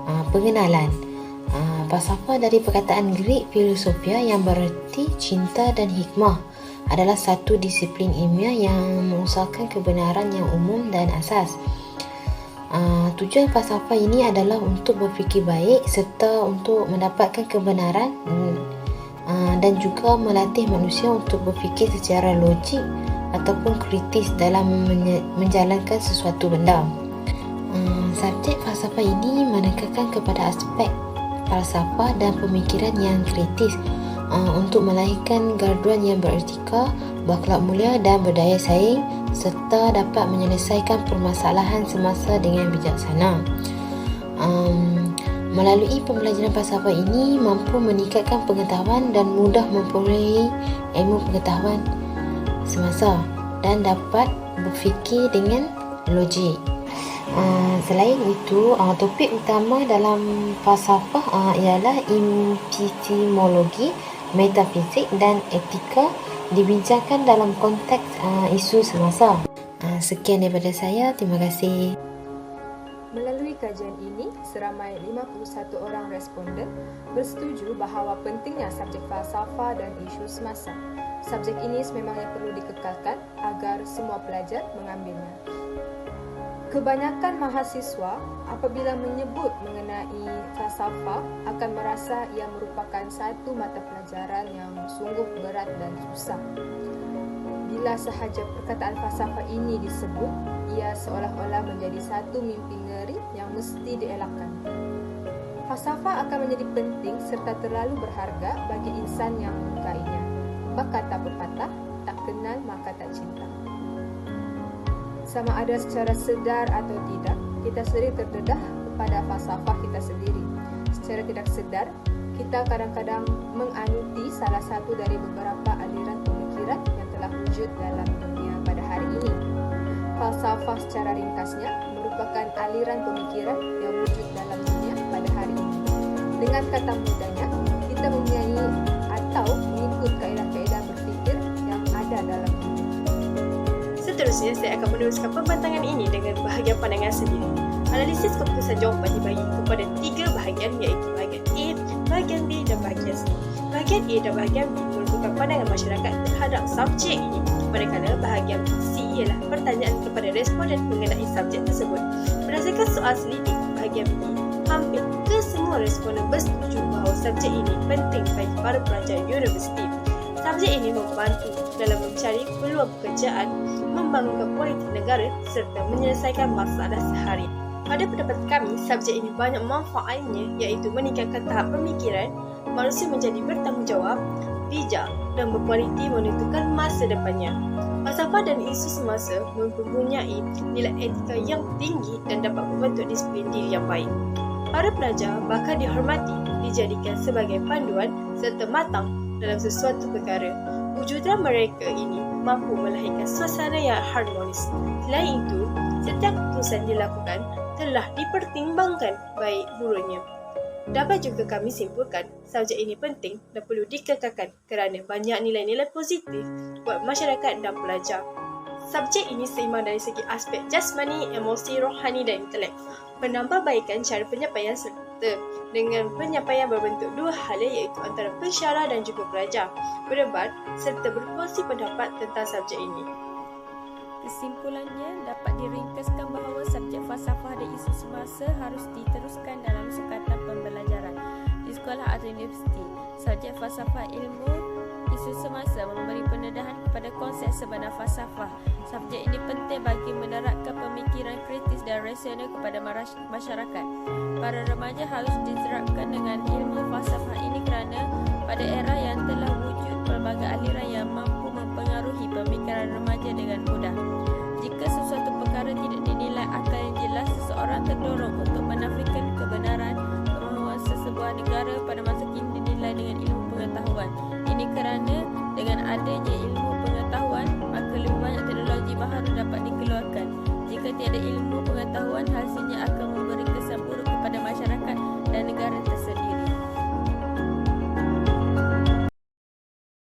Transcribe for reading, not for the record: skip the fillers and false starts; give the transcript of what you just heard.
Pengenalan. Falsafah dari perkataan Greek philosophia yang bererti cinta dan hikmah adalah satu disiplin ilmiah yang mengusahakan kebenaran yang umum dan asas. Tujuan falsafah ini adalah untuk berfikir baik serta untuk mendapatkan kebenaran dan juga melatih manusia untuk berfikir secara logik ataupun kritis dalam menjalankan sesuatu benda. Subjek falsafah ini menekankan kepada aspek falsafah dan pemikiran yang kritis untuk melahirkan garduan yang beretika, berakhlak mulia dan berdaya saing serta dapat menyelesaikan permasalahan semasa dengan bijaksana. Melalui pembelajaran falsafah ini mampu meningkatkan pengetahuan dan mudah memperolehi ilmu pengetahuan semasa dan dapat berfikir dengan logik. Selain itu, topik utama dalam falsafah ialah epistemologi, metafisik dan etika dibincangkan dalam konteks isu semasa. Sekian daripada saya, terima kasih. Melalui kajian ini, seramai 51 orang responden bersetuju bahawa pentingnya subjek falsafah dan isu semasa. Subjek ini sememangnya perlu dikekalkan agar semua pelajar mengambilnya. Kebanyakan mahasiswa apabila menyebut mengenai falsafah akan merasa ia merupakan satu mata pelajaran yang sungguh berat dan susah. Bila sahaja perkataan falsafah ini disebut, ia seolah-olah menjadi satu mimpi ngeri yang mesti dielakkan. Falsafah akan menjadi penting serta terlalu berharga bagi insan yang menyukainya. Berkata pepatah, tak kenal maka tak cinta. Sama ada secara sedar atau tidak, kita sering terdedah kepada falsafah kita sendiri. Secara tidak sedar, kita kadang-kadang menganuti salah satu dari beberapa aliran pemikiran yang telah wujud dalam dunia pada hari ini. Falsafah secara ringkasnya merupakan aliran pemikiran yang wujud dalam dunia pada hari ini. Dengan kata mudahnya, kita mempunyai atau mengikut kaedah-kaedah berfikir yang ada dalam dunia. Seterusnya, saya akan meneruskan pembentangan ini dengan bahagian pandangan sendiri. Analisis keputusan jawapan dibagi kepada 3 bahagian iaitu bahagian A, bahagian B dan bahagian C. Bahagian A dan bahagian B merupakan pandangan masyarakat terhadap subjek ini, manakala bahagian C ialah pertanyaan kepada responden mengenai subjek tersebut. Berdasarkan soal selidik bahagian B, hampir kesemua responden bersetuju bahawa subjek ini penting bagi para pelajar universiti. Subjek ini membantu dalam mencari peluang pekerjaan, membangunkan politik negara serta menyelesaikan masalah sehari. Pada pendapat kami, subjek ini banyak manfaatnya iaitu meningkatkan tahap pemikiran, manusia menjadi bertanggungjawab, bijak dan berkualiti menentukan masa depannya. Falsafah dan isu semasa mempunyai nilai etika yang tinggi dan dapat membentuk disiplin diri yang baik. Para pelajar bakal dihormati, dijadikan sebagai panduan serta matang dalam sesuatu perkara. Wujudan mereka ini mampu melahirkan suasana yang harmonis. Selain itu, setiap keputusan dilakukan telah dipertimbangkan baik buruknya. Dapat juga kami simpulkan, subjek ini penting dan perlu dikekalkan kerana banyak nilai-nilai positif buat masyarakat dan pelajar. Subjek ini seimbang dari segi aspek jasmani, emosi, rohani dan intelek. Penambahbaikan cara penyampaian serta dengan penyampaian berbentuk 2 hala iaitu antara pensyarah dan juga pelajar berdebat serta berkongsi pendapat tentang subjek ini. Kesimpulannya, dapat diringkaskan bahawa subjek falsafah dan isu semasa harus diteruskan dalam sukatan pembelajaran di sekolah atau universiti. Subjek falsafah ilmu isu semasa memberi pendedahan kepada konsep sebenar falsafah. Subjek ini penting bagi menerapkan pemikiran kritis dan rasional kepada masyarakat. Para remaja harus diterapkan dengan ilmu falsafah ini kerana pada era yang telah wujud pelbagai aliran yang mampu mempengaruhi pemikiran remaja dengan mudah. Jika sesuatu perkara tidak dinilai akal yang jelas, seseorang terdorong untuk menafikan kebenaran kemahuan sesebuah negara pada masa kini dinilai dengan ilmu pengetahuan. Ini kerana dengan adanya ilmu pengetahuan, maka lebih banyak teknologi baharu dapat dikeluarkan. Jika tiada ilmu pengetahuan, hasilnya akan memberi kesan